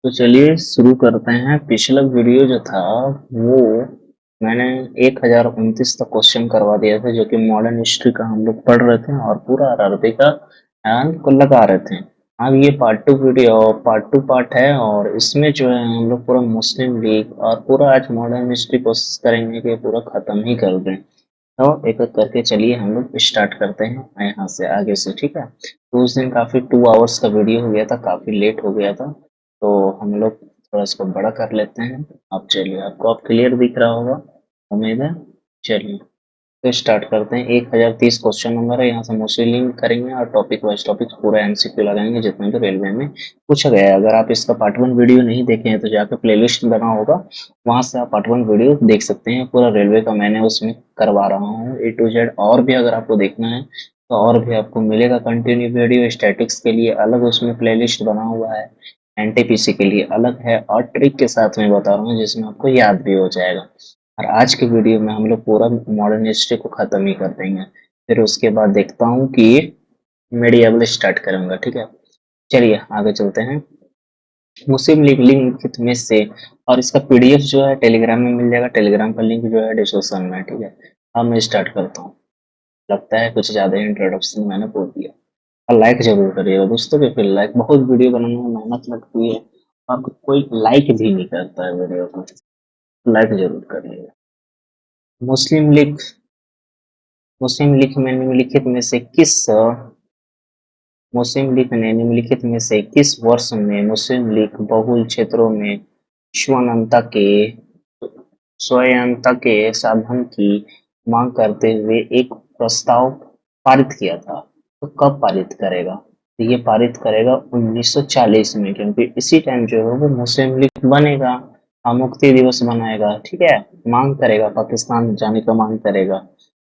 तो चलिए शुरू करते हैं। पिछला वीडियो जो था वो मैंने 1029 तक क्वेश्चन करवा दिया था, जो कि मॉडर्न हिस्ट्री का हम लोग पढ़ रहे थे और पूरा आरआरबी का ध्यान को लगा रहे थे। अब ये part two video part two part है और इसमें जो है हम लोग पूरा मुस्लिम लीग और पूरा आज मॉडर्न हिस्ट्री कोशिश करेंगे कि पूरा खत्म ही कर दें। तो एक एक करके चलिए हम लोग स्टार्ट करते हैं यहाँ से आगे से, ठीक है। तो उस दिन काफी 2 आवर्स का वीडियो हो गया था, काफी लेट हो गया था, तो हम लोग थोड़ा इसको बड़ा कर लेते हैं। अब चलिए, आपको अब क्लियर दिख रहा होगा, उम्मीद है। चलिए तो स्टार्ट करते हैं। 1030 क्वेश्चन नंबर है, यहाँ से मोस्टली लिंक करेंगे और टॉपिक वाइज टॉपिक पूरा एमसीक्यू लगाएंगे जितने भी रेलवे में पूछा गया है। अगर आप इसका पार्ट 1 वीडियो नहीं देखे हैं तो जाकर प्लेलिस्ट बना होगा, वहां से आप पार्ट 1 वीडियो देख सकते हैं। पूरा रेलवे का मैंने उसमें करवा रहा हूँ ए टू जेड। और भी अगर आपको देखना है तो और भी आपको मिलेगा कंटिन्यू वीडियो। स्टैटिक्स के लिए अलग उसमें प्लेलिस्ट बना हुआ है, एनटीपीसी के लिए अलग है, और ट्रिक के साथ में बता रहा हूँ जिसमें आपको याद भी हो जाएगा। और आज के वीडियो में हम लोग पूरा मॉडर्न हिस्ट्री को खत्म ही कर देंगे। फिर उसके बाद देखता हूँ कि मेडिएवल स्टार्ट करूंगा, ठीक है। चलिए आगे चलते हैं। मुस्लिम लीग लिंक में से, और इसका पीडीएफ जो है टेलीग्राम में मिल जाएगा। टेलीग्राम का लिंक जो है डिस्क्रिप्शन में है, ठीक है। अब मैं स्टार्ट करता हूँ। लगता है कुछ ज्यादा इंट्रोडक्शन मैंने बोल दिया। और लाइक जरूर करिएगा दोस्तों, क्योंकि लाइक बहुत वीडियो बनाने में मेहनत लगती है और कोई लाइक भी नहीं करता है वीडियो को। लाइक जरूर करिएगा। मुस्लिम लीग मुस्लिम लीग में निम्नलिखित में से किस मुस्लिम लीग ने निम्नलिखित में से किस वर्ष में मुस्लिम लीग बहुल क्षेत्रों में स्वतंत्रता के स्वायत्तता के साधन की मांग करते हुए एक प्रस्ताव पारित किया था? तो कब पारित करेगा? तो ये पारित करेगा 1940 में, क्योंकि इसी टाइम जो है वो मुस्लिम लीग बनेगा और मुक्ति दिवस बनाएगा, ठीक है। मांग करेगा, पाकिस्तान जाने का मांग करेगा,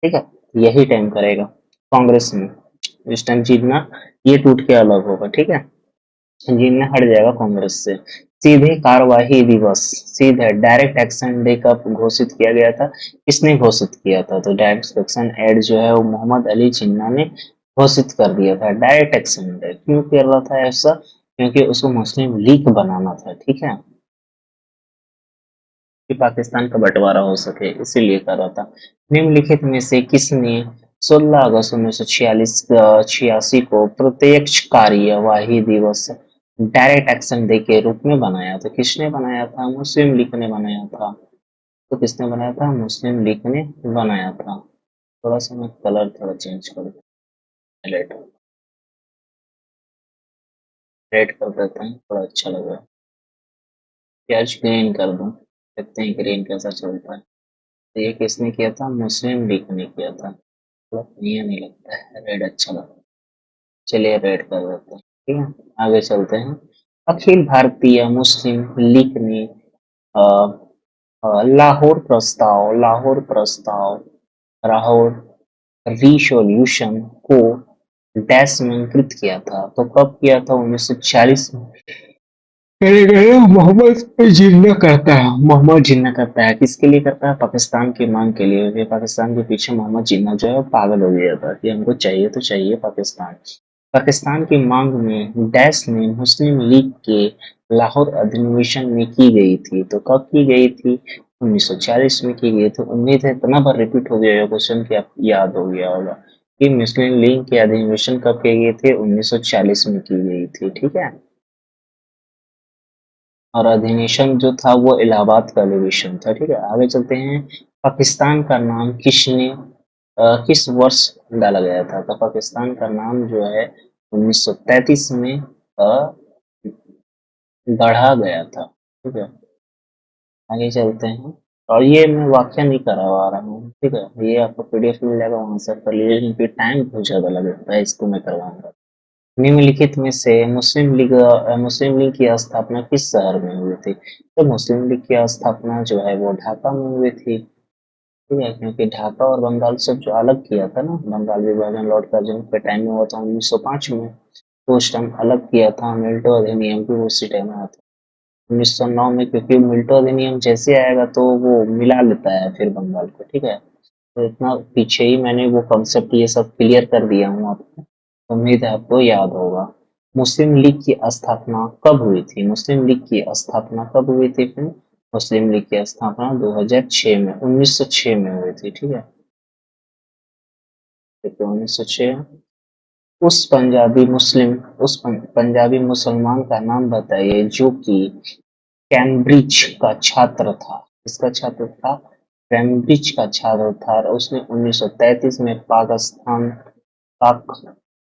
ठीक है। यही टाइम करेगा कांग्रेस में। इस टाइम जीतना, ये टूट के अलग होगा, ठीक है। जीतना हट जाएगा कांग्रेस से। सीधे कार्यवाही दिवस, सीधे डायरेक्ट एक्शन डे कब घोषित किया गया था? किसने घोषित किया था? तो डायरेक्ट एक्शन एड जो है वो मोहम्मद अली जिन्ना ने घोषित कर दिया था। डायरेक्ट एक्शन डे क्यों कर रहा था ऐसा? क्योंकि उसको मुस्लिम लीग बनाना था, ठीक है, कि पाकिस्तान का बंटवारा हो सके, इसीलिए कर रहा था। निम्नलिखित में से किसने 16 अगस्त 1946 को प्रत्यक्ष कार्यवाही दिवस डायरेक्ट एक्शन डे के रूप में बनाया था? किसने बनाया था? मुस्लिम लीग ने बनाया था। तो किसने बनाया था? मुस्लिम लीग ने बनाया था। थोड़ा सा मैं कलर थोड़ा चेंज कर दूं, रेड रेड कर देता हूँ, थोड़ा अच्छा लग रहा है। प्याज ग्रीन कर दूं, देखते हैं ग्रीन कैसा चलता है। तो ये किसने किया था? मुस्लिम लीग ने किया था। थोड़ा बढ़िया नहीं लगता है, रेड अच्छा लगता है। चलिए रेड कर देते हैं, ठीक है। आगे चलते हैं। अखिल भारतीय मुस्लिम लीग ने अ, लाहौर रिसोल्यूशन को डैश में अंकित किया था? तो कब किया था? 1940 में। मोहम्मद जिन्ना करता है, मोहम्मद जिन्ना करता है। किसके लिए करता है? पाकिस्तान की मांग के लिए। क्योंकि पाकिस्तान के पीछे मोहम्मद जिन्ना जो है वो पागल हो गया था कि हमको चाहिए तो चाहिए पाकिस्तान। पाकिस्तान की मांग में डैश ने मुस्लिम लीग के लाहौर अधिवेशन में की गई थी। तो कब की गई थी? 1940 में की गई थी। उम्मीद है इतना बार रिपीट हो गया ये क्वेश्चन कि आप याद हो गया होगा कि मुस्लिम लीग के अधिवेशन कब किए गए थे? 1940 में की गई थी, ठीक है। और अधिवेशन जो था वो इलाहाबाद का अधिवेशन था, ठीक है। आगे चलते हैं। पाकिस्तान का नाम किस वर्ष डाला गया था? तो पाकिस्तान का नाम जो है 1933 में गढ़ा गया था, ठीक है। आगे चलते हैं। और ये मैं वाक्य नहीं करवा रहा हूँ, ठीक है, ये आपको पीडीएफ मिल जाएगा, वहां से कर लीजिए, क्योंकि टाइम बहुत ज्यादा लगता है, इसको मैं करवाऊंगा। निम्नलिखित में से मुस्लिम लीग की स्थापना किस शहर में हुई थी? तो मुस्लिम लीग की स्थापना जो है वो ढाका में हुई थी, ठीक है। क्योंकि ढाका और बंगाल से जो अलग किया था ना, बंगाल विभाजन लॉर्ड कार्जन के टाइम में हुआ था 1905 में। तो उस टाइम अलग किया था, मिल्टो अधिनियम भी उसी टाइम आया था 1909 में। क्योंकि मिल्टो अधिनियम जैसे आएगा तो वो मिला लेता है फिर बंगाल को, ठीक है। तो इतना पीछे ही मैंने वो कॉन्सेप्ट ये सब क्लियर कर दिया हूँ आपको, उम्मीद है आपको याद होगा। मुस्लिम लीग की स्थापना कब हुई थी? मुस्लिम लीग की स्थापना कब हुई थी फिर? मुस्लिम लीग की स्थापना 2006 में 1906 में हुई थी। ठीक है, तो 1906। पंजाबी मुसलमान का नाम बताइए जो कि कैम्ब्रिज का छात्र था। किसका छात्र था? कैम्ब्रिज का छात्र था और उसने 1933 में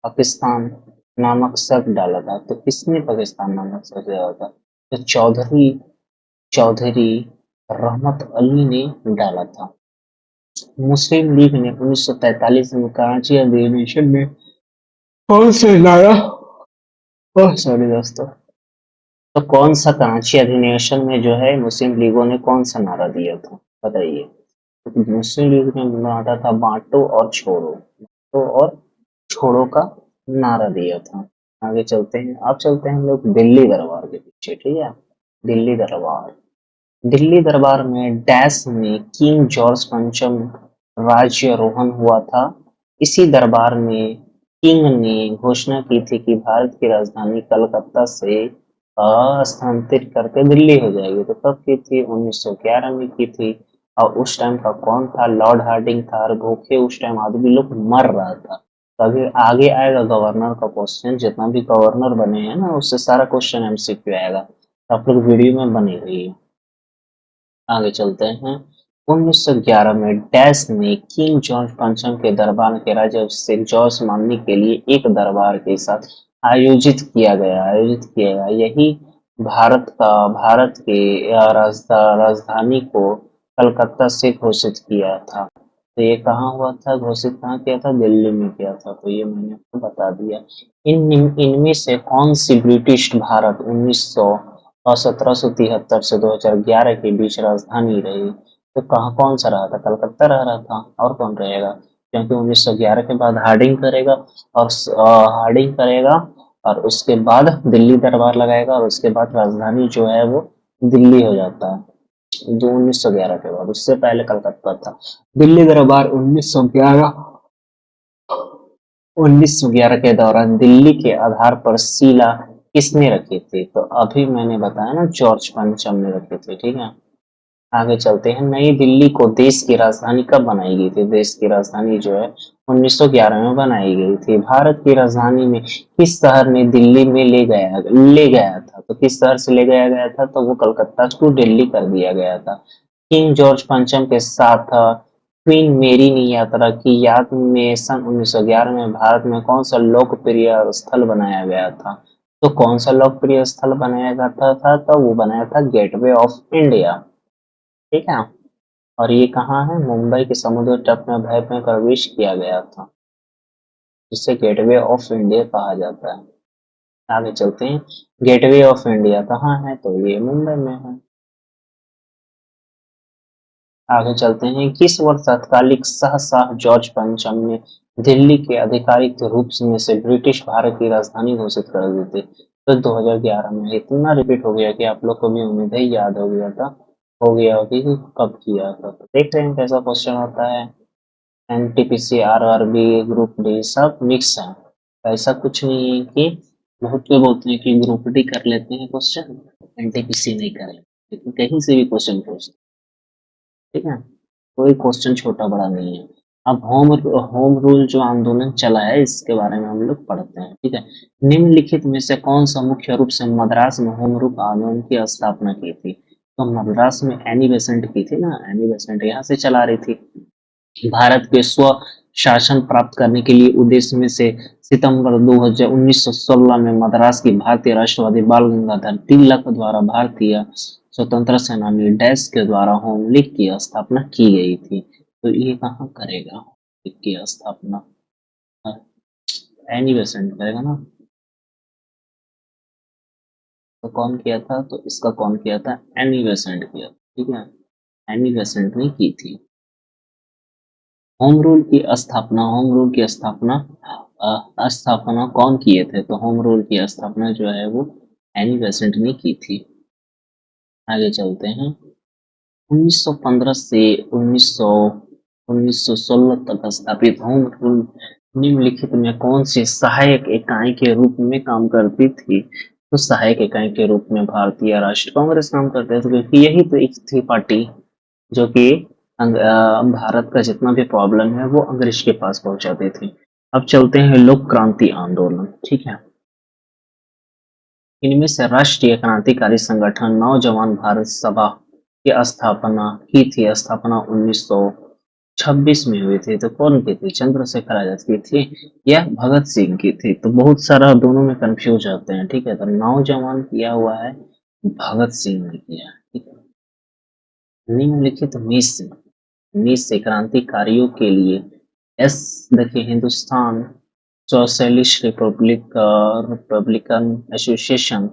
पाकिस्तान नामक शब्द डाला था। तो किसने पाकिस्तान नामक शब्द डाला था? तो चौधरी चौधरी रहमत अली ने डाला था। मुस्लिम लीग ने 1943 में कराची अधिवेशन में कौन सा नारा, ओह सॉरी दोस्तों, तो कौन सा कराची अधिवेशन में जो है मुस्लिम लीगों ने कौन सा नारा दिया था बताइए? तो मुस्लिम लीग ने नारा था बांटो और छोड़ो, बांटो और छोड़ो का नारा दिया था। आगे चलते हैं, अब चलते हैं हम लोग दिल्ली दरबार के पीछे। ठीक है, दिल्ली दरबार। दिल्ली दरबार में डैश में किंग जॉर्ज पंचम राज्यारोहण हुआ था। इसी दरबार में किंग ने घोषणा की थी कि भारत की राजधानी कलकत्ता से स्थानांतरित करके दिल्ली हो जाएगी। तो कब की थी? 1911 में की थी। और उस टाइम का कौन था? लॉर्ड हार्डिंग था। और भूखे उस टाइम आदमी लोग मर रहा था। तो अभी आगे आएगा गवर्नर का क्वेश्चन, जितना भी गवर्नर बने हैं ना उससे सारा क्वेश्चन एमसीक्यू आएगा। तो आप लोग वीडियो में बने रहिए। आगे चलते हैं। 1911 में डैश में किंग जॉर्ज पंचम के दरबार के राज्याभिषेक जॉर्ज मानने के लिए एक दरबार के साथ आयोजित किया गया। यही भारत के राजधानी को कलकत्ता से घोषित किया था। तो ये कहाँ हुआ था? घोषित कहाँ किया था? दिल्ली में किया था। तो ये मैंने आपको बता दिया। इनमें से कौन सी ब्रिटिश भारत 1773 से 2011 के बीच राजधानी रही? तो कहाँ कौन सा रहा था? कलकत्ता रह रहा था, और कौन रहेगा? क्योंकि 1911 के बाद हार्डिंग करेगा और उसके बाद दिल्ली दरबार लगाएगा और उसके बाद राजधानी जो है वो दिल्ली हो जाता है। जो 1911 के बाद, उससे पहले कलकत्ता था। दिल्ली दरबार 1911 के दौरान दिल्ली के आधार पर शिला किसने रखी थी? तो अभी मैंने बताया ना, जॉर्ज पंचम ने रखी थी। ठीक है, आगे चलते हैं। नई दिल्ली को देश की राजधानी कब बनाई गई थी? देश की राजधानी जो है 1911 में बनाई गई थी। भारत की राजधानी में किस शहर ने दिल्ली में ले गया था? तो किस शहर से ले गया गया था? तो वो कलकत्ता टू दिल्ली कर दिया गया था। किंग जॉर्ज पंचम के साथ क्वीन मेरी ने यात्रा की याद में सन 1911 में भारत में कौन सा लोकप्रिय स्थल बनाया गया था? तो कौन सा लोकप्रिय स्थल बनाया जाता था? तो वो बनाया था गेटवे ऑफ इंडिया। ठीक है, और ये कहाँ है? मुंबई के समुद्र तट में भय में प्रवेश किया गया था, जिसे गेटवे ऑफ इंडिया कहा जाता है। आगे चलते हैं। गेटवे ऑफ इंडिया कहाँ है? तो ये मुंबई में है। आगे चलते हैं। किस वर्ष तत्कालिक शाह जॉर्ज पंचम ने दिल्ली के आधिकारिक रूप में से ब्रिटिश भारत की राजधानी घोषित कर दी थी? तो 2011 में। इतना रिपीट हो गया कि आप लोग को भी उम्मीद है याद हो गया होगी कि कब किया था। तो देख रहे हैं कैसा क्वेश्चन होता है। एनटीपीसी, आरआरबी, ग्रुप डी सब मिक्स है। ऐसा कुछ नहीं है कि बहुत लोग बोलते हैं कि ग्रुप डी कर लेते हैं क्वेश्चन, एनटीपीसी नहीं करें, लेकिन कहीं से भी क्वेश्चन पूछ। ठीक है, कोई क्वेश्चन छोटा बड़ा नहीं है। अब होम रूल जो आंदोलन चला है इसके बारे में हम लोग पढ़ते हैं। ठीक है, निम्नलिखित में से कौन सा मुख्य रूप से मद्रास में होम रूल आंदोलन की स्थापना की थी? तो मद्रास में एनी बेसेंट की थी ना, एनी बेसेंट यहाँ से चला रही थी। भारत के स्व शासन प्राप्त करने के लिए उद्देश्य में से सितंबर 1916 में मद्रास की भारतीय राष्ट्रवादी बाल गंगाधर तिलक द्वारा भारतीय स्वतंत्र सेनानी डैश के द्वारा होम लीग की स्थापना की गई थी। तो ये कहाँ करेगा होम लीग की स्थापना? एनी बेसेंट करेगा ना। तो कौन किया था? तो इसका कौन किया था? एनी बेसेंट किया। ठीक है, एनी बेसेंट ने की थी। होम रूल की स्थापना कौन किए थे? तो होम रूल की स्थापना जो है वो एनी बेसेंट ने की थी। आगे चलते हैं। 1915 से 1916 तक स्थापित होम रूल निम्नलिखित में कौन सी सहायक इकाई के रूप में काम करती थी? तो सहायक इकाई के रूप में भारतीय राष्ट्रीय कांग्रेस काम करते थे, क्योंकि यही तो एक थी पार्टी जो कि भारत का जितना भी प्रॉब्लम है वो अंग्रेज के पास पहुंचाती थी। अब चलते हैं लोक क्रांति आंदोलन, ठीक है। इनमें से राष्ट्रीय क्रांतिकारी संगठन नौजवान भारत सभा की स्थापना 1926 में हुई थी। तो कौन की थी? चंद्रशेखर आजाद की थी या भगत सिंह की थी? तो बहुत सारा दोनों में कंफ्यूज होते हैं, ठीक है। तो नौजवान किया हुआ है भगत सिंह ने किया, ठीक है। निम्नलिखित में से क्रांतिकारियों के लिए एस देखिए हिंदुस्तान सोशलिस्ट रिपब्लिकन एसोसिएशन,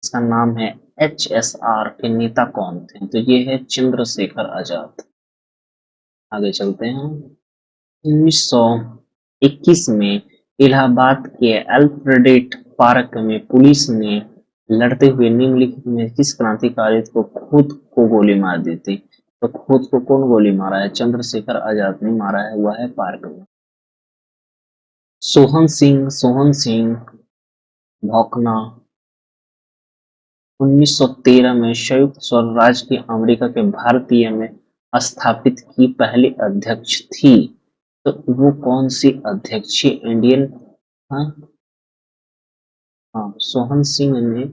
इसका नाम है HSR के नेता कौन थे? तो ये है चंद्रशेखर आजाद। आगे चलते हैं। 1921 में इलाहाबाद के अल्फ्रेड पार्क में पुलिस ने लड़ते हुए निम्नलिखित में किस क्रांतिकारी को खुद को गोली मार दी थी? तो खुद को कौन गोली मारा है? चंद्रशेखर आजाद ने मारा है, हुआ है पार्क में। सोहन सिंह भौकना 1913 में संयुक्त स्वराज्य की अमेरिका के भारतीय में स्थापित की पहली अध्यक्ष थी। तो वो कौन सी अध्यक्ष थी? इंडियन, हाँ हाँ, सोहन सिंह ने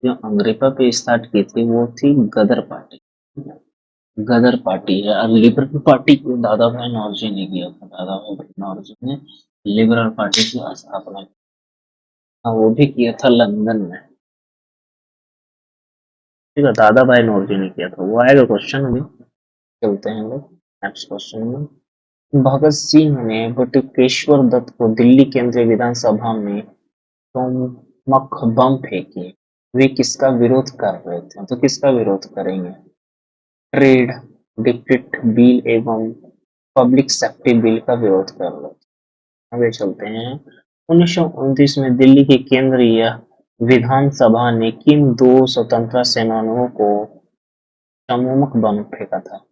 जो अमेरिका पे स्टार्ट की थी वो थी गदर पार्टी। गदर पार्टी है, और लिबरल पार्टी को दादा भाई नौरोजी ने किया था। दादा भाई नौरोजी ने लिबरल पार्टी की स्थापना की। हाँ, वो भी किया था लंदन में, ठीक है। दादा भाई नौरोजी ने किया था। वो आएगा क्वेश्चन अभी। चलते हैं लोग नेक्स्ट क्वेश्चन में। भगत सिंह ने बटुकेश्वर दत्त को दिल्ली केंद्रीय विधानसभा में टोमक बम फेंके। वे किसका विरोध कर रहे थे? तो किसका विरोध करेंगे? ट्रेड डिप्ट बिल एवं पब्लिक सेफ्टी बिल का विरोध कर रहे थे। आगे चलते हैं। 1929 में दिल्ली की केंद्रीय विधानसभा ने किन दो स्वतंत्रता सेनानियों को टोमक बम फेंका था?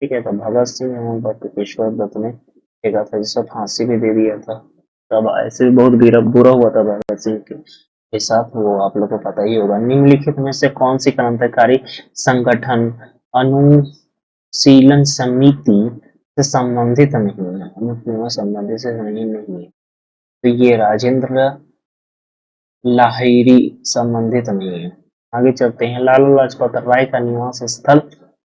ठीक है। तो भगत सिंह एवं बटुकेश्वर दत्त ने फेंका था, जिसको फांसी भी दे दिया था। तब ऐसे भी बहुत बुरा हुआ था भगत सिंह के साथ, वो आप लोग को पता ही होगा। निम्नलिखित में से कौन सी क्रांतिकारी संगठन अनुशीलन समिति से संबंधित नहीं है? अनुशीलन संबंधित से नहीं है। तो ये राजेंद्र लाहिरी संबंधित नहीं है। आगे चलते हैं। लाला लाजपत राय का निवास स्थल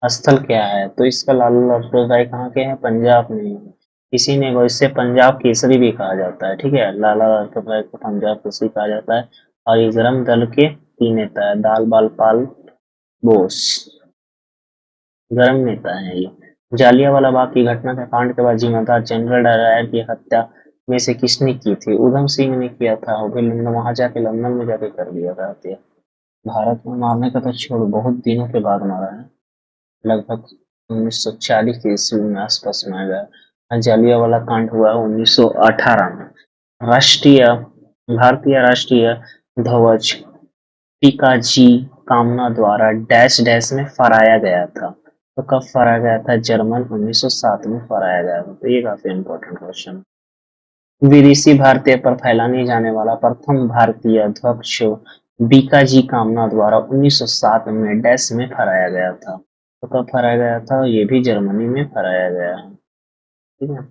स्थल क्या है? तो इसका लाला लाजपत राय कहाँ के हैं? पंजाब में है। इसी ने वैसे पंजाब केसरी भी कहा जाता है, ठीक है। लाला लाजपत राय को पंजाब केसरी कहा जाता है। और ये गरम दल के तीन नेता है, दाल बाल पाल बोस, गरम नेता है ये। जालियांवाला बाग की घटना के कांड के बाद जिम्मेदार जनरल डायर की हत्या में से किसने की थी? उधम सिंह ने किया था। वो भी लंदन, वहां जाके लंदन में जाके कर दिया था हत्या। भारत में मारने का तो छोड़, बहुत दिनों के बाद मारा है। लगभग 1940 के ईस्वी में आसपास में गया। जालियांवाला कांड हुआ 1918 में। राष्ट्रीय भारतीय राष्ट्रीय ध्वज पिकाजी कामना द्वारा डैश डैश में फहराया गया था। तो कब फहराया गया था? जर्मन 1907 में फहराया गया था। तो ये काफी इंपॉर्टेंट क्वेश्चन। विदेशी भारतीय पर फैलाने जाने वाला प्रथम भारतीय ध्वज बीकाजी कामना द्वारा 1907 में डैश में फहराया गया था। तो कब फहराया गया था? ये भी जर्मनी में फहराया गया है, ठीक है।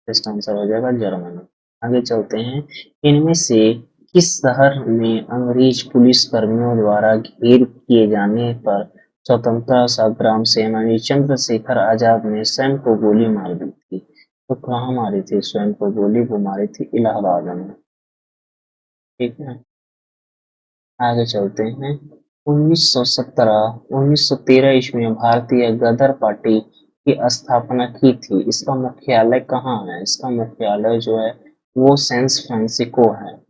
इसका आंसर हो जाएगा जर्मनी। आगे चलते हैं। इनमें से किस शहर में अंग्रेज पुलिस कर्मियों द्वारा घेर किए जाने पर स्वतंत्रता संग्राम सेनानी चंद्रशेखर आजाद ने स्वयं को गोली मार दी थी? तो कहाँ मारी थी स्वयं को गोली? वो मारी थी इलाहाबाद में, ठीक है। आगे चलते हैं। 1913 ईस्वी में भारतीय गदर पार्टी की स्थापना की थी। इसका मुख्यालय कहाँ है? इसका मुख्यालय जो है वो सैन फ्रांसिस्को है।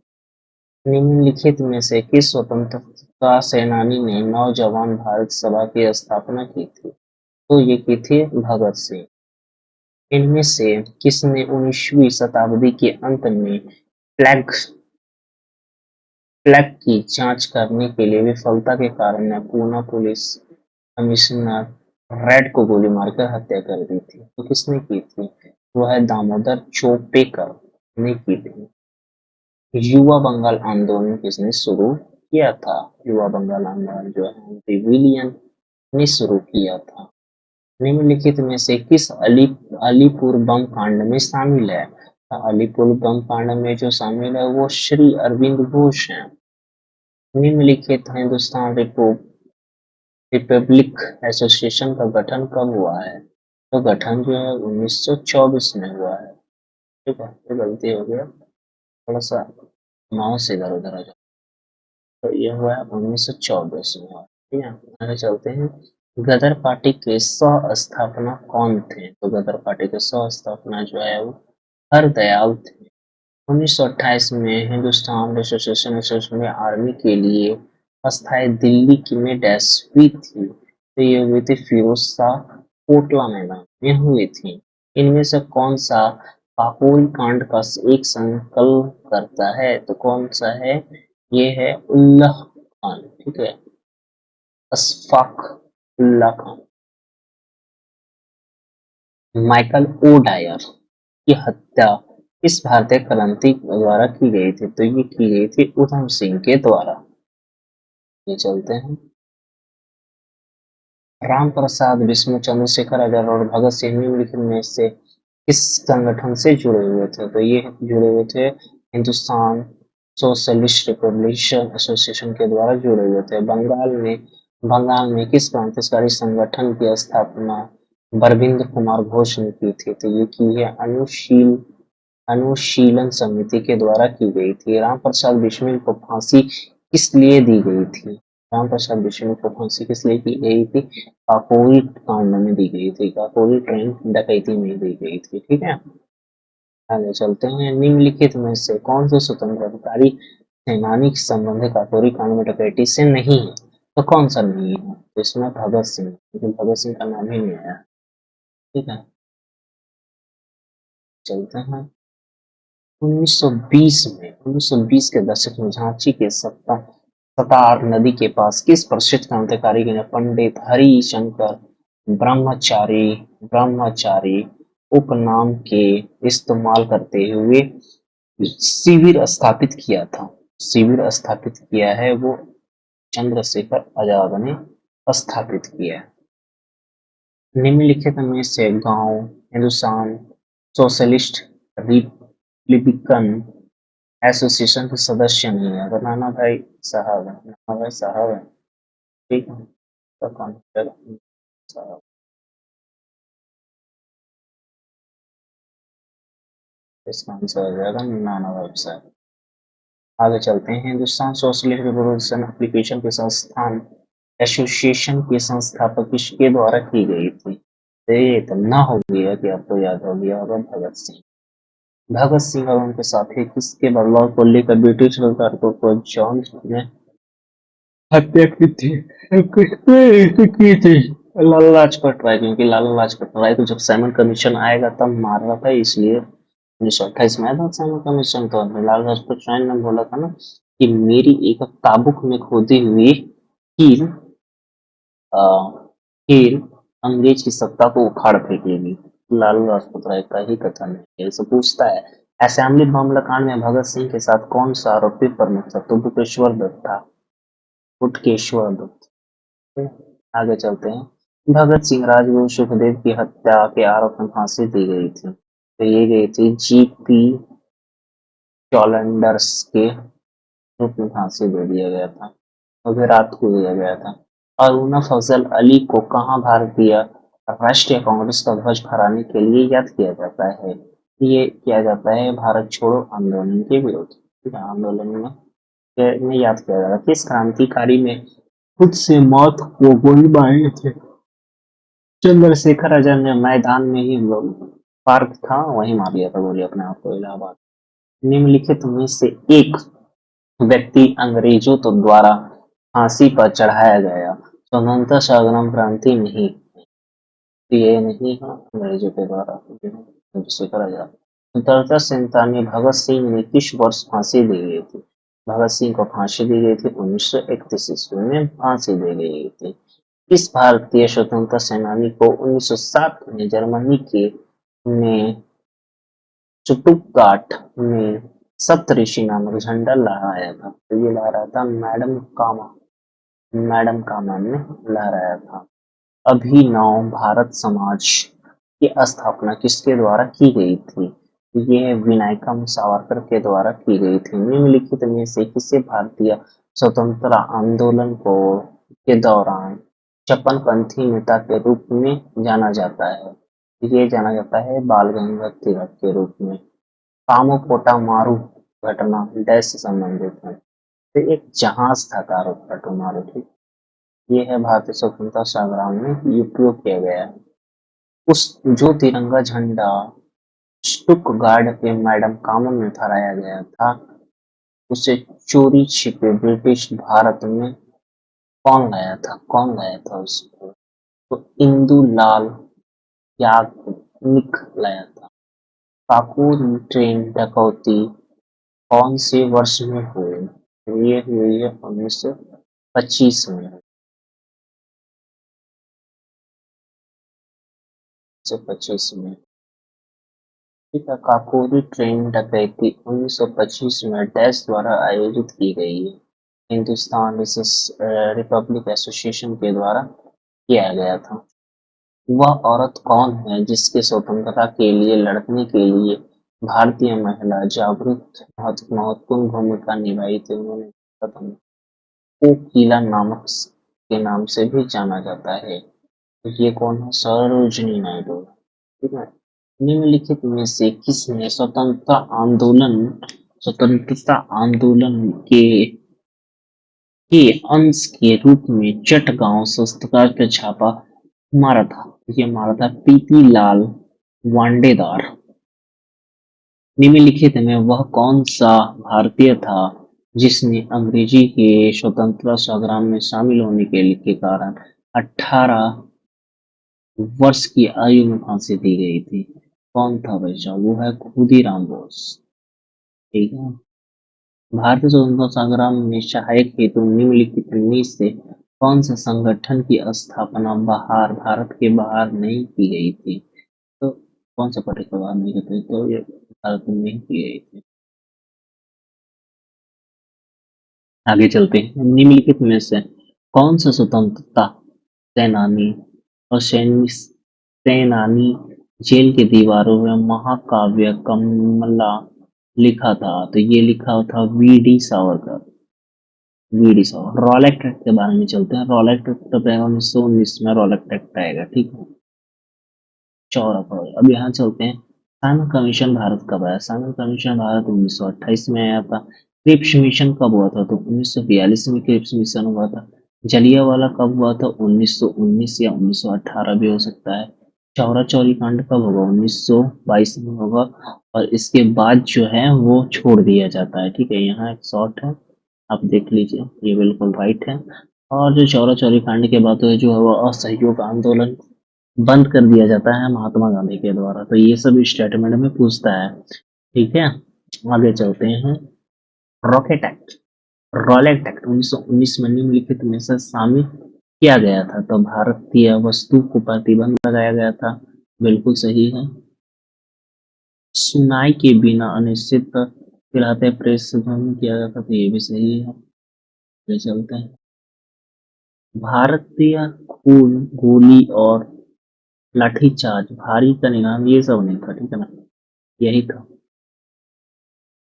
निम्नलिखित में से किस स्वतंत्रता सेनानी ने नौजवान भारत सभा की स्थापना की थी? तो ये की थी भगत सिंह। इनमें से किसने 19वीं शताब्दी के अंत में प्लेग प्लेग की जांच करने के लिए विफलता के कारण पूना पुलिस कमिश्नर रेड को गोली मारकर हत्या कर दी थी? तो किसने की थी? वो है दामोदर चोपेकर। ने की थी? युवा बंगाल आंदोलन किसने शुरू किया था? युवा बंगाल आंदोलन जो है हेनरी विलियम ने शुरू किया था। निम्नलिखित में से किस अलीपुर बम कांड में शामिल है? अलीपुर बम कांड में जो शामिल है वो श्री अरविंद घोष हैं। निम्नलिखित हिंदुस्तान रिपब्लिक एसोसिएशन का गठन कब हुआ है? तो गठन जो है 1924 में हुआ है। ठीक है, ये गलती हो गया, थोड़ा सा माउस इधर उधर हो जाए। तो ये हुआ है 1924 में हुआ। ठीक है, आगे चलते हैं। गदर पार्टी के सह स्थापना कौन थे? तो गदर पार्टी के सह स्थापना जो है वो हरदयाल थे। 1928 में हिंदुस्तान एसोसिएशन एसोसिएशन में आर्मी के लिए अस्थायी दिल्ली की में डैश हुई थी। तो ये हुई थी फिरोज शाह कोटला मैदान में हुई थी। इनमें से कौन सा काकोरी कांड का एक संकल्प करता है? तो कौन सा है? ये है उल्लाह खान। ठीक है, Ashfaq Ullah Khan. Michael O'Dwyer की हत्या किस भारतीय क्रांति द्वारा की गई थी? तो ये की गई थी उधम सिंह के द्वारा। ये चलते हैं। राम प्रसाद विष्णु चंद्रशेखर आजाद और भगत सिंह निम्नलिखित में से किस संगठन से जुड़े हुए थे? तो ये जुड़े हुए थे हिंदुस्तान सोशलिस्ट रिपब्लिकन एसोसिएशन के द्वारा जुड़े हुए थे। बंगाल में किस क्रांतिकारी संगठन की स्थापना बरबिंद कुमार घोष ने की थी? तो ये की है अनुशीलन समिति के द्वारा की गई थी। राम प्रसाद बिश्नोई को फांसी किस लिए दी गई थी? राम प्रसाद बिश्नोई को फांसी किस लिए की गई थी? काकोरी कांड में दी गई थी। काकोरी ट्रेन डकैती में दी गई थी। ठीक है, आगे चलते हैं। निम्नलिखित में से कौन से स्वतंत्रताकारी सेनानी संबंधित काकोरी कांड में डकैती से नहीं है? तो कौन सा नहीं है? तो इसमें भगत सिंह, लेकिन भगत सिंह का नाम ही नहीं आया। ठीक है, चलते हैं। 1920 के दशक में झांसी के सतार नदी के पास किस प्रसिद्ध क्रांतिकारी ने पंडित हरिशंकर ब्रह्मचारी उपनाम के इस्तेमाल करते हुए शिविर स्थापित किया था? शिविर स्थापित किया है वो चंद्रशेखर आजाद ने स्थापित किया है। निम्नलिखित में से गांव हिंदुस्तान सोशलिस्ट रिपब्लिकन एसोसिएशन के सदस्य नहीं है? अगर नाना भाई साहब है, नाना भाई साहब है। ठीक है, तो कौन साहब, इसका आंसर हो जाएगा नाना भाई साहब। आगे चलते हैं। हिंदुस्तान सोशलिस्ट रिवॉल्यूशन एप्लीकेशन के संस्थान एसोसिएशन के संस्थापक किसके द्वारा की गई थी? तो ये इतना हो गया कि आपको याद हो गया होगा, भगत सिंह। भगत सिंह और उनके साथी किसके बदलाव को लेकर ब्रिटिश सरकार को जॉन ने हत्या की थी? किसने की थी? लाला लाजपत राय। क्योंकि लाला लाजपत राय को जब साइमन कमीशन आएगा तब मार रहा था, इसलिए 1928 में आया था साइमन कमीशन। तो लाला लाजपत राय ने बोला था ना कि मेरी एक ताबुक में खोदी हुई कील अ, कील अंग्रेज की सत्ता को उखाड़ फेंकेगी। लाला लाजपत राय का ही कथन है। ऐसे पूछता है, असेंबली मामला कांड में भगत सिंह के साथ कौन सा आरोपी प्रमुख था? तो बुकेश्वर दत्त था। बुटकेश्वर दत्त। आगे चलते हैं। भगत सिंह राजगुरु सुखदेव की हत्या के आरोप में फांसी दी गई थी। तो ये गई थी जीपी चॉलैंडर्स के रूप में फांसी दे दिया गया था, और फिर रात को दिया गया था। अरुणा फजल अली को कहाँ भारतीय राष्ट्रीय कांग्रेस का ध्वज फहराने के लिए याद किया जाता है? ये किया जाता है भारत छोड़ो आंदोलन के विरुद्ध। ठीक है, आंदोलन में याद किया जाता है। किस क्रांतिकारी में खुद से मौत को गोली मारे थे? चंद्रशेखर आजाद ने मैदान में ही पार्क था वहीं मार दिया था गोली अपने आप को, इलाहाबाद। निम्नलिखित में से एक व्यक्ति अंग्रेजों तो द्वारा फांसी पर चढ़ाया गया स्वतंत्रता संग्राम क्रांति नहीं, ये नहीं है अंग्रेजों के द्वारा। चंद्रशेखर आजाद। स्वतंत्रता सेनानी भगत सिंह ने किस वर्ष फांसी दी गई थी? भगत सिंह को फांसी दी गई थी 1931 ईस्वी में फांसी दी गई थी। किस भारतीय स्वतंत्रता सेनानी को 1907 में जर्मनी के में स्टुटगार्ट में सप्तऋषि नामक झंडा लहराया था। तो ये लहराया था मैडम कामा ने लहराया था। अभिनव भारत समाज की स्थापना किसके द्वारा की गई थी? ये विनायकम सावरकर के द्वारा की गई थी। निम्नलिखित में से किसे भारतीय स्वतंत्रता आंदोलन को के दौरान चपनपंथी नेता के रूप में जाना जाता है? ये जाना जाता है बाल गंगाधर तिलक के रूप में। कामोपोटा मारू घटना डैश से संबंधित है? तो एक जहाज था कामोपोटा मारू, ठीक। ये है भारतीय स्वतंत्रता संग्राम में उपयोग किया गया है। उस जो तिरंगा झंडा स्टुटगार्ट पे मैडम कामन में फहराया गया था, उसे चोरी छिपे ब्रिटिश भारत में कौन लाया था उसको? तो इंदुलाल याग्निक लाया था। काकोरी ट्रेन डकैती कौन से वर्ष में हुई? तो ये हुई है 1925 में। 1925 में, ठीक है। काकोरी ट्रेन डकैती 1925 में डैश द्वारा आयोजित की गई है। हिंदुस्तान रिपब्लिक एसोसिएशन के द्वारा किया गया था। वह औरत कौन है जिसके स्वतंत्रता के लिए लड़ने के लिए भारतीय महिला जागरूक महत्वपूर्ण भूमिका निभाई थी? उन्होंने प्रथम को किला नामक के नाम से भी जाना जाता है। तो ये कौन है? सरोजिनी नायडू, ठीक है। निम्नलिखित में से किसने स्वतंत्रता आंदोलन के अंश के रूप में चटगांव पुस्तकालय पर छापा मारा था? ये मारा था पीपी लाल वांडेदार। निम्नलिखित में वह कौन सा भारतीय था जिसने अंग्रेजी के स्वतंत्रता संग्राम में शामिल होने के कारण 18 वर्ष की आयु में फांसी दी गई थी? कौन था भाई साहब? वो है खुदीराम बोस, ठीक है। भारतीय स्वतंत्रता संग्राम में सहायक हेतु निम्नलिखित में से कौन से संगठन की स्थापना भारत के बाहर नहीं की गई थी? तो कौन सा पर्टिकुलर बाहर नहीं की थी? तो ये भारत में ही की गई थी। आगे चलते हैं। निम्नलिखित में से कौन सा स्वतंत्रता सेनानी और सेनानी जेल की दीवारों में महाकाव्य कमला लिखा था? तो ये लिखा था वी.डी. सावरकर। रॉलेट एक्ट के बारे में चलते हैं। रॉलेट एक्ट तो 1919 में रॉलेट एक्ट आएगा, ठीक है। 14 करोड़। अब यहाँ चलते हैं। साइमन कमीशन भारत कब आया? साइमन कमीशन भारत 1928 में आया था। क्रिप्स मिशन कब हुआ था? तो 1942 में क्रिप्स मिशन हुआ था। जलियांवाला कब हुआ था? 1919 या 1918 भी हो सकता है। चौरा चौरी कांड कब होगा? 1922 में होगा। और इसके बाद जो है वो छोड़ दिया जाता है, ठीक है। यहाँ एक शॉर्ट है, आप देख लीजिए, ये बिल्कुल राइट है। और जो चौरा चौरी कांड के बाद जो है वो असहयोग आंदोलन बंद कर दिया जाता है महात्मा गांधी के द्वारा। तो ये सब स्टेटमेंट में पूछता है, ठीक है। आगे चलते हैं। रॉकेट एक्ट रॉलेट एक्ट 1919 में निम्नलिखित में से शामिल किया गया था? तो भारतीय वस्तु को प्रतिबंध लगाया गया था, बिल्कुल सही है। सुनाई के बिना अनिश्चित फिलहाल प्रेस से ध्वनि किया गया था, तो ये भी सही है। आगे चलते हैं। भारतीय खून गोली और लाठीचार्ज भारी का निशान ये सब नहीं था, ठीक है ना, यही था।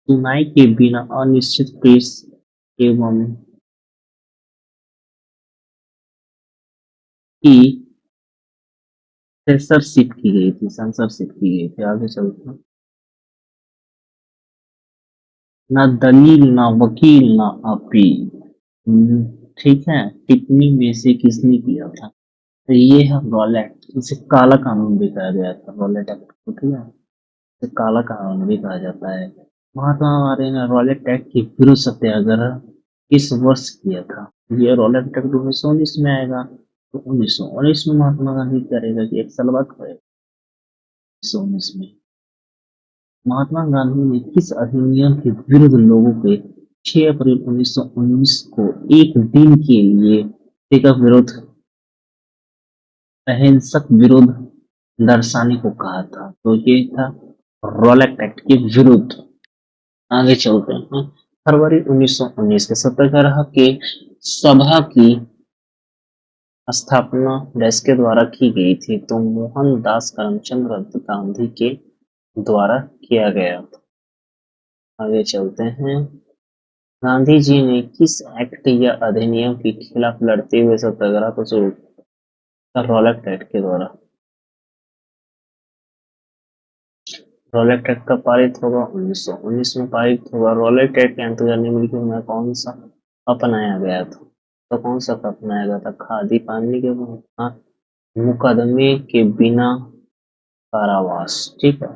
सुनाई के बिना अनिश्चित प्रेस एवं की सेंसरशिप की गई थी। आगे चलते हैं। न दलील, न वकील, न अपील, ठीक है। टिप्पणी में से किसने किया था? तो ये है रॉलेट। इसे काला कानून भी कहा गया था, रॉलेट एक्ट को, ठीक है। इसे काला कानून भी कहा जाता है। महात्मा गांधी ने रॉलेट एक्ट के विरुद्ध सत्याग्रह किस वर्ष किया था? ये रॉलेट एक्ट 1919 में आएगा। तो 1919 में महात्मा गांधी करेगा कि एक साल बाद करेगा, 1919 में। महात्मा गांधी ने किस अधिनियम के विरुद्ध लोगों के 6 अप्रैल 1919 को एक दिन के लिए अहिंसक विरोध दर्शाने को कहा था? तो ये था रॉलेट एक्ट के विरुद्ध। आगे चलते हैं। फरवरी 1919 के सत्याग्रह के सभा की स्थापना डैश के द्वारा की गई थी, तो मोहनदास करमचंद गांधी के द्वारा किया गया था। आगे चलते हैं। गांधी जी ने किस एक्ट या अधिनियम के खिलाफ लड़ते हुए सत्याग्रह को शुरू किया? रॉलेट एक्ट के द्वारा। रॉलेट एक्ट कब पारित होगा? 1919 में पारित होगा। रॉलेट एक्ट के अंतर्गत निम्नलिखित में कौन सा अपनाया गया था? तो कौन सा अपनाया गया था? खादी पानी के मुकदमे के बिना कारावास। ठीक है,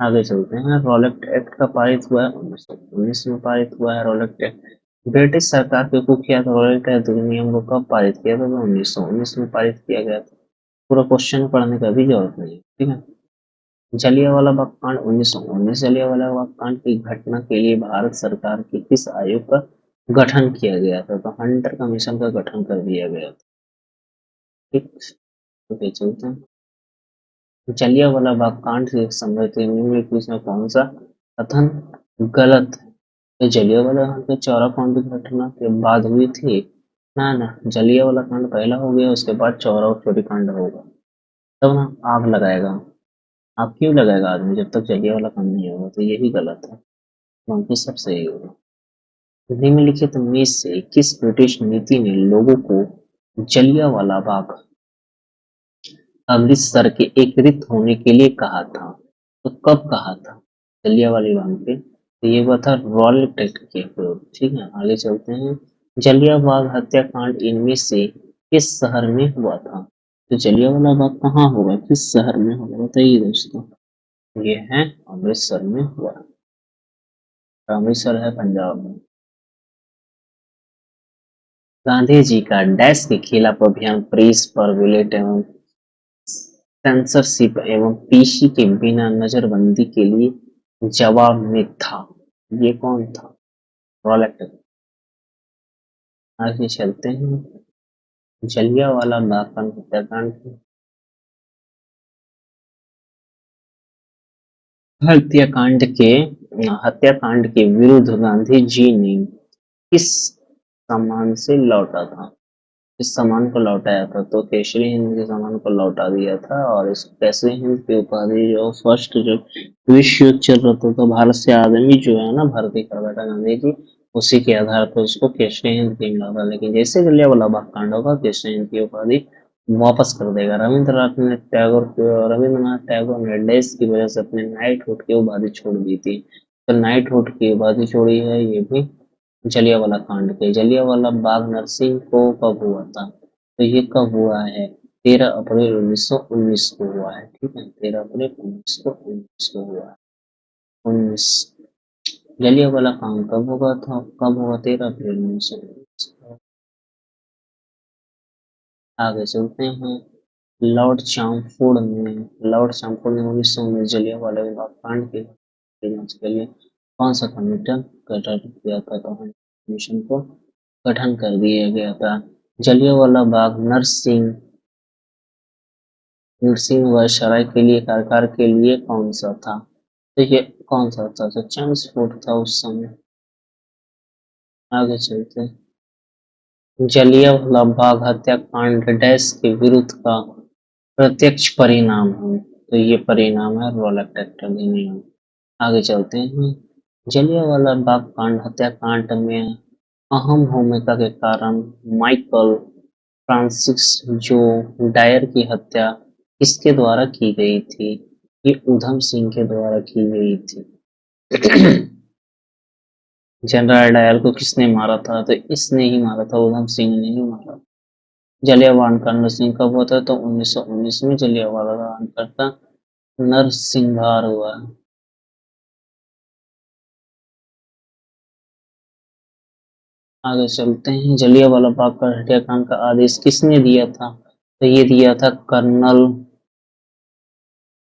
आगे चलते हैं। रॉलेट एक्ट का पारित हुआ है 1919 में पारित हुआ है रॉलेट एक्ट। ब्रिटिश सरकार के कुख्यात रॉलेट एक्ट अधिनियम को कब पारित किया था? 1919 में पारित किया गया था। पूरा क्वेश्चन पढ़ने का भी जरूरत नहीं है, ठीक है। जलियांवाला बाग कांड 1919। जलियांवाला बाग कांड की घटना के लिए भारत सरकार के किस आयोग का गठन किया गया था? तो हंटर कमीशन का गठन कर दिया गया था। ठीक, तो चलते हैं। जलियांवाला बाग कांड से संबंधित निम्नलिखित में कौन सा कथन गलत है? तो जलियांवाला बाग के चौरा कांड की घटना के बाद हुई थी ना, ना, जलियांवाला कांड पहला हो गया, उसके बाद चौरा और चोरी कांड होगा, तब ना आग लगाएगा। आग क्यों लगाएगा आदमी जब तक जलियांवाला कांड नहीं होगा? तो यही गलत है, बाकी सब सही होगा। निम्नलिखित में से किस ब्रिटिश नीति ने लोगों को जलियांवाला बाग अमृतसर के एकत्रित होने के लिए कहा था? तो कब कहा था जलियांवाला बाग पे? तो ये हुआ था रॉलेट एक्ट के विरुद्ध। ठीक है, आगे चलते हैं। जलियांवाला बाग हत्याकांड इनमें से किस शहर में हुआ था? तो जलियांवाला बाग कहाँ होगा, किस शहर में होगा, बताइए दोस्तों। ये है अमृतसर में हुआ। अमृतसर है पंजाब में। गांधी जी का डैश के खिलाफ अभियान प्रेस पर बुलेट एवं सेंसरशिप एवं पीसी के बिना नजरबंदी के लिए जवाब में था। ये कौन था? रॉलेट। आगे चलते हैं। जलियांवाला बाग हत्याकांड हत्याकांड के विरुद्ध गांधी जी ने किस सम्मान से लौटा था? इस सामान को लौटाया था? तो केसरी हिंद के सामान को लौटा दिया था, और इस केसरी हिंद की उपाधि जो फर्स्ट जो विश्व युद्ध चल रहा था तो भारत से आदमी जो है ना भर्ती करवाया था गांधी जी, उसी के आधार पर उसको केसरी हिंद की मिला था। लेकिन जैसे जलियांवाला बाग कांड होगा केसरी हिंद की उपाधि वापस कर देगा। रविंद्रनाथ टैगोर ने देश की वजह से अपने नाइटहुड की उपाधि छोड़ दी थी। तो नाइटहुड की उपाधि छोड़ी है ये भी जलियांवाला कांड के। जलियांवाला बाग नरसिंह को कब हुआ था? तो ये कब हुआ है? 13 अप्रैल 1919 को हुआ है। ठीक है, 13 अप्रैल 1919 को हुआ है। 19 जलियांवाला कांड कब होगा था? कब होगा? 13 अप्रैल 1919 को। आगे चलते हैं। लॉर्ड चैम्फोर्ड ने 1919 जलियांवाला बाग कांड की जांच के लिए कौन सा कमीशन गठन किया था? तो कमीशन को गठन कर दिया गया था। जलियांवाला बाग नरसिंह व सराय के लिए कारगर के लिए कौन सा था? तो ये कौन सा था? तो चैम्सफोर्ड था उस समय। आगे चलते हैं। जलियांवाला बाग हत्याकांड डैश के विरुद्ध का प्रत्यक्ष परिणाम है? तो ये परिणाम है रॉलेट एक्ट अधिनियम। आगे चलते हैं। जलियांवाला बाग कांड हत्याकांड में अहम भूमिका के कारण माइकल फ्रांसिस जो डायर की हत्या किसके द्वारा की गई थी? ये ऊधम सिंह के द्वारा की गई थी। जनरल डायर को किसने मारा था? तो इसने ही मारा था, ऊधम सिंह ने ही मारा। जलियांवाला का नरसिंह कब हुआ था? तो 1919 में जलियांवाला का नरसंहार हुआ। आगे चलते हैं। जलियांवाला बाग का हत्याकांड का आदेश किसने दिया था? तो ये दिया था कर्नल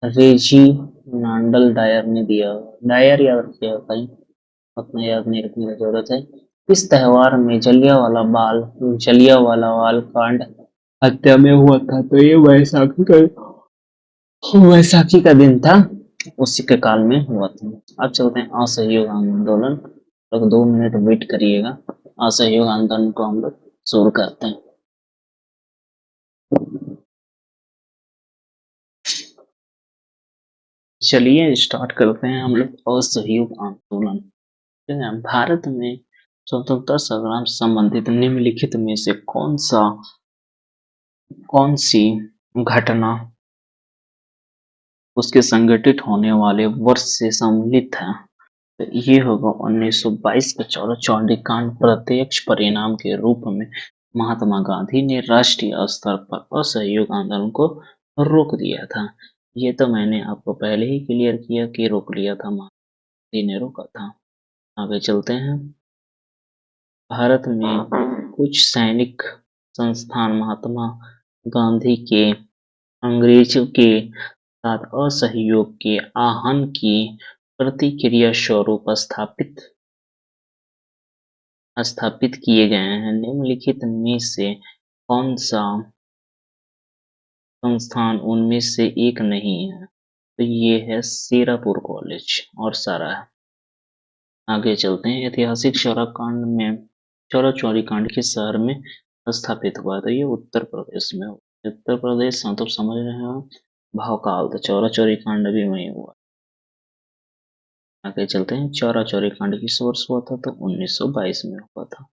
रेजिनाल्ड डायर ने दिया। डायर याद रखिएगा भाई, उतना याद नहीं रखने की जरूरत है। इस त्योहार में जलियांवाला बाग कांड हत्या में हुआ था? तो ये वैसाखी का दिन था। उसी के काल में हुआ था। अब चलते हैं असहयोग आंदोलन। लगभग 2 मिनट वेट करिएगा। असहयोग आंदोलन को हम लोग शुरू करते हैं। चलिए स्टार्ट करते हैं हम लोग असहयोग आंदोलन। ठीक है, भारत में स्वतंत्रता संग्राम से संबंधित निम्नलिखित में से कौन सी घटना उसके संगठित होने वाले वर्ष से सम्मिलित है? तो ये होगा 1922 का चौरा कांड। प्रत्यक्ष परिणाम के रूप में महात्मा गांधी ने राष्ट्रीय स्तर पर असहयोग आंदोलन को रोक दिया था। ये तो मैंने आपको पहले ही क्लियर किया कि रोक लिया था, महात्मा गांधी ने रोका था। आगे चलते हैं। भारत में कुछ सैनिक संस्थान महात्मा गांधी के अंग्रेजों के साथ असहयोग के आह्वान की प्रतिक्रिया स्वरूप स्थापित किए गए हैं। निम्नलिखित में से कौन सा संस्थान उनमें से एक नहीं है? तो ये है सेरापुर कॉलेज और सारा है। आगे चलते हैं। ऐतिहासिक चौरा चौरी कांड किस शहर में स्थापित हुआ? तो ये उत्तर प्रदेश में हुआ। उत्तर प्रदेश तो समझ रहे हो। भावकाल तो चौरा चौरी कांड भी वहीं हुआ। आगे चलते हैं। चौरा चौरी कांड किस वर्ष हुआ था? तो 1922 में हुआ था।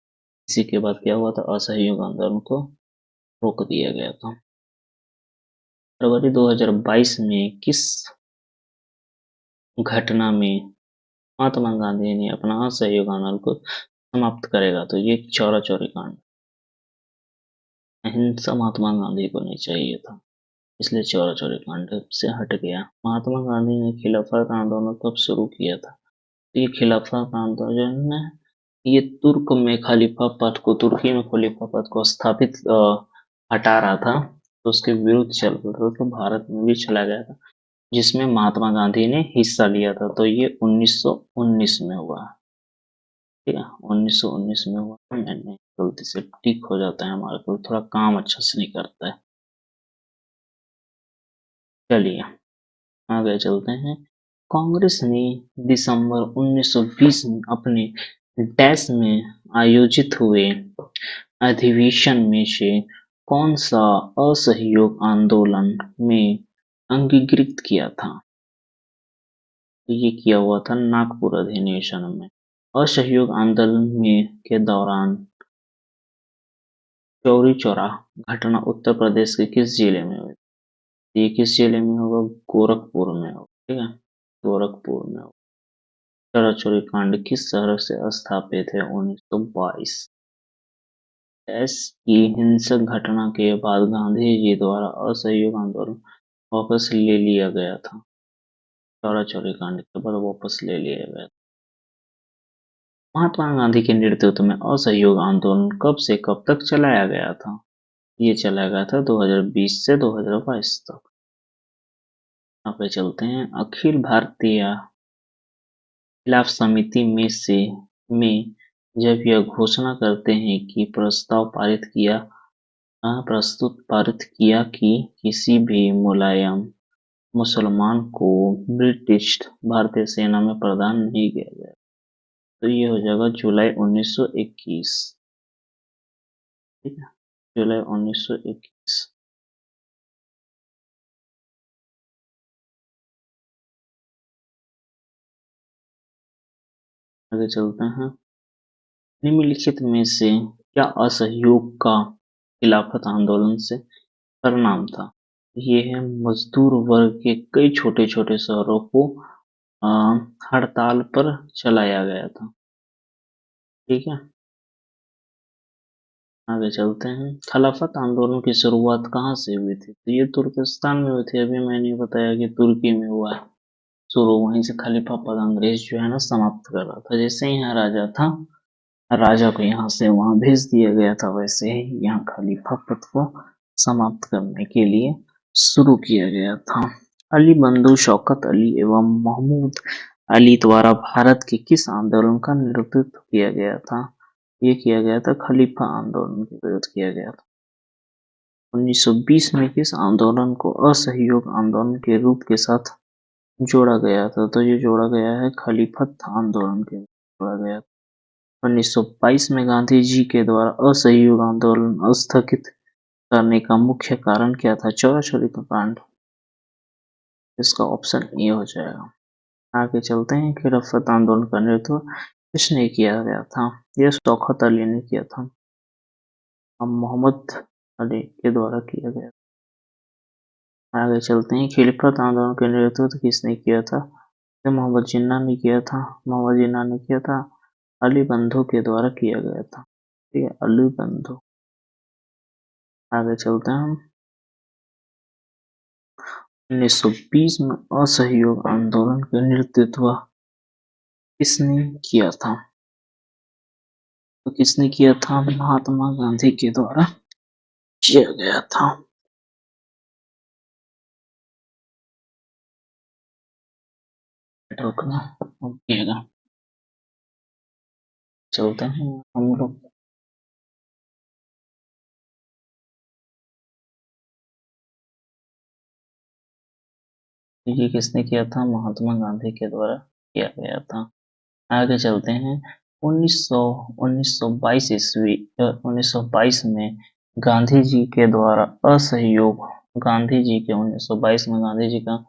इसी के बाद क्या हुआ था? असहयोग आंदोलन को रोक दिया गया था। फरवरी 2022 में किस घटना में महात्मा गांधी ने अपना असहयोग आंदोलन को समाप्त करेगा? तो ये चौरा चौरी कांड। अहिंसा महात्मा गांधी को नहीं चाहिए था, इसलिए चौरा चौरी कांड से हट गया। महात्मा गांधी ने खिलाफत आंदोलन कब शुरू किया था? तो ये खिलाफत आंदोलन ने ये तुर्की में खलीफा पद को स्थापित हटा रहा था, तो उसके विरुद्ध चल रहा था, तो भारत में भी चला गया था, जिसमें महात्मा गांधी ने हिस्सा लिया था। तो ये 1919 में हुआ। ठीक है, 1919 में हुआ। मैंने गलती से टिक हो जाता है हमारे को, थोड़ा काम अच्छा से नहीं करता है। चलिए आगे चलते हैं। कांग्रेस ने दिसंबर 1920 में अपने डैश में आयोजित हुए अधिवेशन में से कौन सा असहयोग आंदोलन में अंगीकृत किया था? तो ये किया हुआ था नागपुर अधिवेशन में। असहयोग आंदोलन में के दौरान चौरी चौरा घटना उत्तर प्रदेश के किस जिले में हुई? ये किस जिले में होगा? गोरखपुर में होगा। ठीक है, गोरखपुर में होगा। चौरा चौरी कांड किस शहर से स्थापित है? 1922। एस की हिंसक घटना के बाद गांधी जी द्वारा असहयोग आंदोलन वापस ले लिया गया था। चौरा चौरी कांड के बाद वापस ले लिया गया। महात्मा गांधी के नेतृत्व में असहयोग आंदोलन कब से कब तक चलाया गया था? ये चलाया गया था 2020 से 2022 तक। यहाँ पे चलते हैं। अखिल भारतीय खिलाफ समिति में जब यह घोषणा करते हैं कि पारित किया कि किसी भी मुलायम मुसलमान को ब्रिटिश भारतीय सेना में प्रदान नहीं किया जाए, तो ये हो जाएगा जुलाई 1921। ठीक है, जुलाई 1921। आगे चलते हैं। निम्नलिखित में से क्या असहयोग का खिलाफत आंदोलन से परिणाम था? ये है मजदूर वर्ग के कई छोटे छोटे शहरों को अ, हड़ताल पर चलाया गया था। ठीक है, आगे चलते हैं। खिलाफत आंदोलन की शुरुआत कहाँ से हुई थी? तो ये तुर्किस्तान में हुई थी। अभी मैंने बताया कि तुर्की में हुआ है शुरू। वहीं से खलीफा पद अंग्रेज जो है ना समाप्त कर रहा था। जैसे ही यहाँ राजा था, राजा को यहाँ से वहां भेज दिया गया था, वैसे ही यहाँ खलीफा पद को समाप्त करने के लिए शुरू किया गया था। अली बंधु शौकत अली एवं महमूद अली द्वारा भारत के किस आंदोलन का नेतृत्व किया गया था? ये किया गया था खलीफा आंदोलन के विरुद्ध किया गया था। 1920 में किस आंदोलन को असहयोग आंदोलन के रूप के साथ जोड़ा गया था, तो ये जोड़ा गया है खलीफत आंदोलन के जोड़ा गया। 1922 में गांधी जी के द्वारा असहयोग आंदोलन स्थगित करने का मुख्य कारण क्या था? चौरा चौरी का कांड। इसका ऑप्शन ए हो जाएगा। आगे चलते हैं। खिलाफत आंदोलन का नेतृत्व किसने किया गया था? यह शौकत अली ने किया था। अब मोहम्मद अली के द्वारा किया गया। आगे चलते हैं। खिलाफत आंदोलन का नेतृत्व किसने किया था? यह मोहम्मद जिन्ना ने किया था। मोहम्मद जिन्ना ने किया था। अली बंधु के द्वारा किया गया था। ठीक है, अली बंधु। आगे चलते हैं हम। 1920 में असहयोग आंदोलन का नेतृत्व किसने किया था? तो किसने किया था? महात्मा गांधी के द्वारा किया गया था। रोकना किएगा। चलते हैं हम लोग। ये किसने किया था? महात्मा गांधी के द्वारा किया गया था। आगे चलते हैं। 1922 ईस्वी 1922 में गांधी जी के द्वारा असहयोग गांधी जी के 1922 में गांधी जी का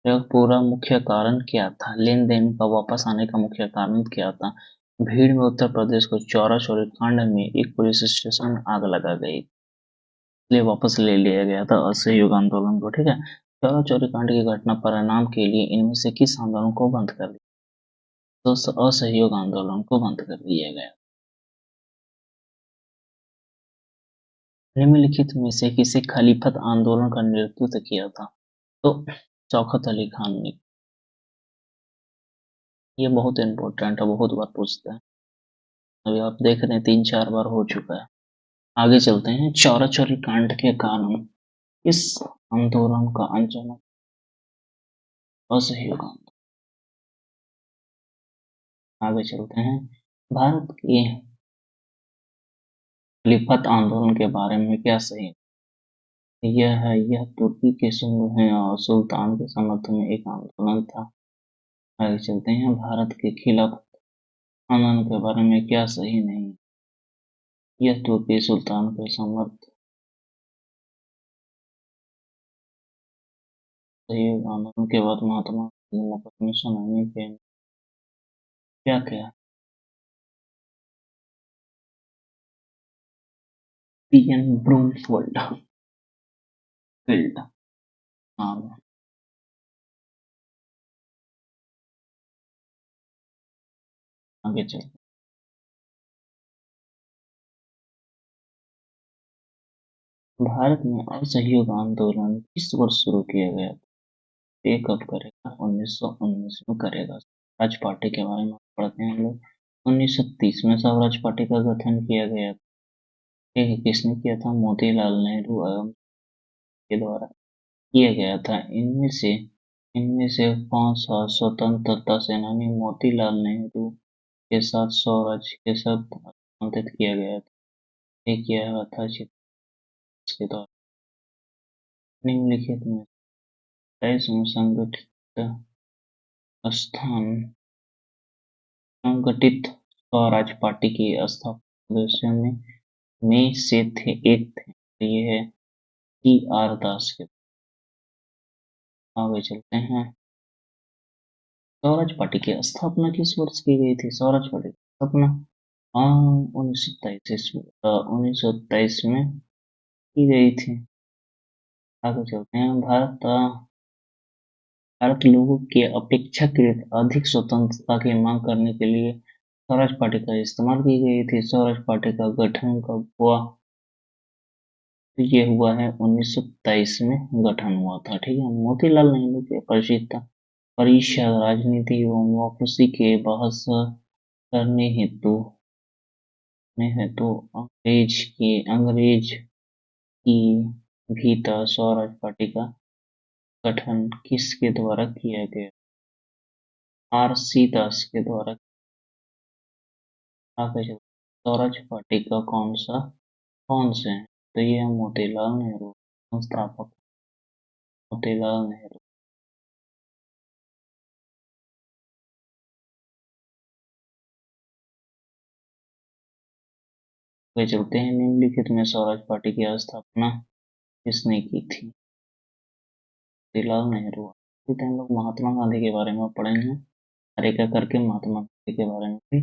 यह पूरा मुख्य कारण क्या था? लेन देन का वापस आने का मुख्य कारण क्या था? भीड़ में उत्तर प्रदेश को चौरा चौरी कांड में एक पुलिस स्टेशन में आग लगा गई, इसलिए वापस ले लिया गया था असहयोग आंदोलन को। ठीक है, चौरा चौरी कांड की घटना परिणाम के लिए इनमें से किस आंदोलन को बंद कर दिया? तो असहयोग आंदोलन को बंद कर दिया गया। निम्नलिखित में से किसे खलीफत आंदोलन का नेतृत्व किया था? तो शौकत अली खान ने। ये बहुत इंपॉर्टेंट है, बहुत बार पूछते हैं। अभी आप देख रहे हैं 3-4 बार हो चुका है। आगे चलते हैं। चौरा चौरी कांड के कारण इस आंदोलन का अंजाम असहयोग आंदोलन। आगे चलते हैं। भारत के खिलाफत आंदोलन के बारे में क्या सही? यह तुर्की के सुल्तान के समर्थन में एक आंदोलन था। आगे चलते हैं। भारत के खिलाफत आंदोलन के बारे में क्या सही नहीं? यह तुर्की सुल्तान के समर्थन सहयोग आंदोलन के बाद महात्मा गांधी ने मुकदमे सुनाने के क्या किया? पीएन ब्रूमफील्ड फील्ड नाम है। आगे चल। भारत में असहयोग आंदोलन किस वर्ष शुरू किया गया? ये कब करेगा? 1919 में करेगा। स्वराज पार्टी के बारे में पढ़ते हैं हम लोग। 1930 में स्वराज पार्टी का गठन किया गया। ठीक है, किसने किया था? मोतीलाल नेहरू एवं के द्वारा किया गया था। इनमें से 5 स्वतंत्रता सेनानी मोतीलाल नेहरू के साथ स्वराज के शब्द स्थानांतरित किया गया था। ये किया हुआ था के द्वारा। निम्नलिखित में 27 में स्थान संगठित स्वराज पार्टी के स्थापक सदस्यों में से एक थे। तो ये है टी.आर. दास के। आगे चलते हैं। स्वराज पार्टी की स्थापना किस वर्ष की गई थी? स्वराज पार्टी की स्थापना 1923 में की गई थी। आगे चलते हैं। भारत लोगों की अपेक्षाकृत अधिक स्वतंत्रता की मांग करने के लिए स्वराज पार्टी का इस्तेमाल की गई थी। स्वराज पार्टी का गठन कब हुआ? तो ये हुआ है 1923 में गठन हुआ था। ठीक है, मोतीलाल नेहरू के परिषद परिषद राजनीति एवं वापसी के बहस करने हेतु अंग्रेज की भीतर स्वराज पार्टी का गठन किसके द्वारा किया गया? आर.सी. दास के द्वारा। आगे चलते हैं। स्वराज पार्टी का कौन से हैं? तो ये है मोतीलाल नेहरू, संस्थापक मोतीलाल नेहरू। वे चलते हैं। निम्नलिखित में स्वराज पार्टी की स्थापना किसने की थी? जवाहरलाल नेहरू। तो हम लोग महात्मा गांधी के बारे में पढ़ेंगे और एक एक करके महात्मा गांधी के बारे में भी